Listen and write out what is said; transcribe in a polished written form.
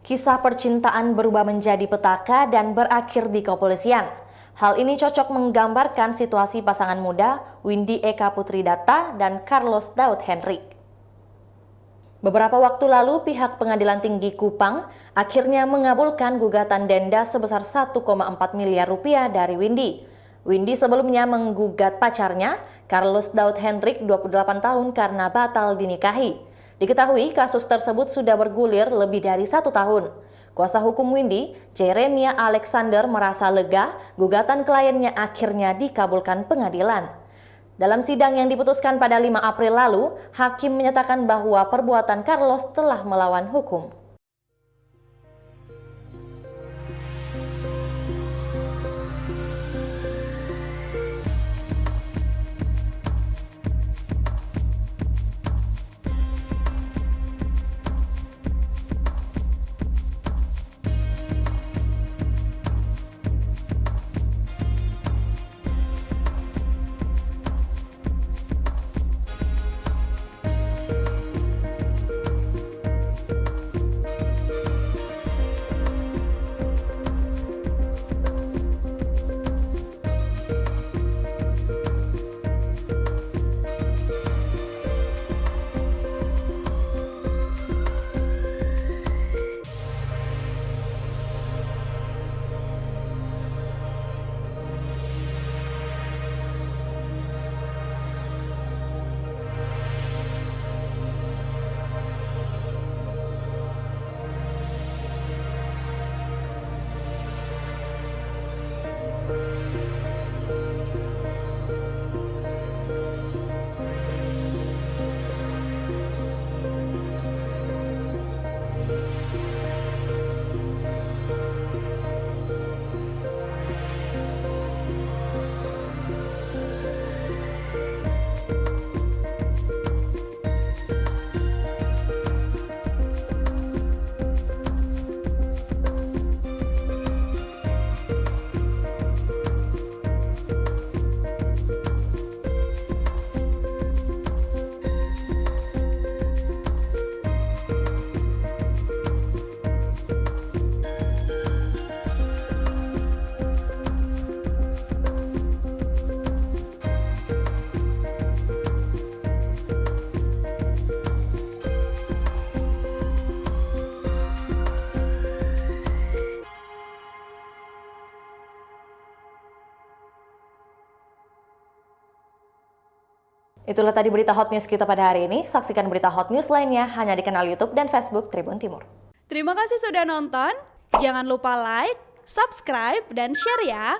Kisah percintaan berubah menjadi petaka dan berakhir di kepolisian. Hal ini cocok menggambarkan situasi pasangan muda Windy Eka Putridatta dan Carlos Daud Henrik. Beberapa waktu lalu, pihak Pengadilan Tinggi Kupang akhirnya mengabulkan gugatan denda sebesar 1,4 miliar rupiah dari Windy. Windy sebelumnya menggugat pacarnya, Carlos Daud Henrik, 28 tahun karena batal dinikahi. Diketahui kasus tersebut sudah bergulir lebih dari 1 tahun. Kuasa hukum Windy, Jeremia Alexander, merasa lega gugatan kliennya akhirnya dikabulkan pengadilan. Dalam sidang yang diputuskan pada 5 April lalu, hakim menyatakan bahwa perbuatan Carlos telah melawan hukum. Itulah tadi berita Hot News kita pada hari ini. Saksikan berita Hot News lainnya hanya di kanal YouTube dan Facebook Tribun Timur. Terima kasih sudah nonton. Jangan lupa like, subscribe, dan share ya.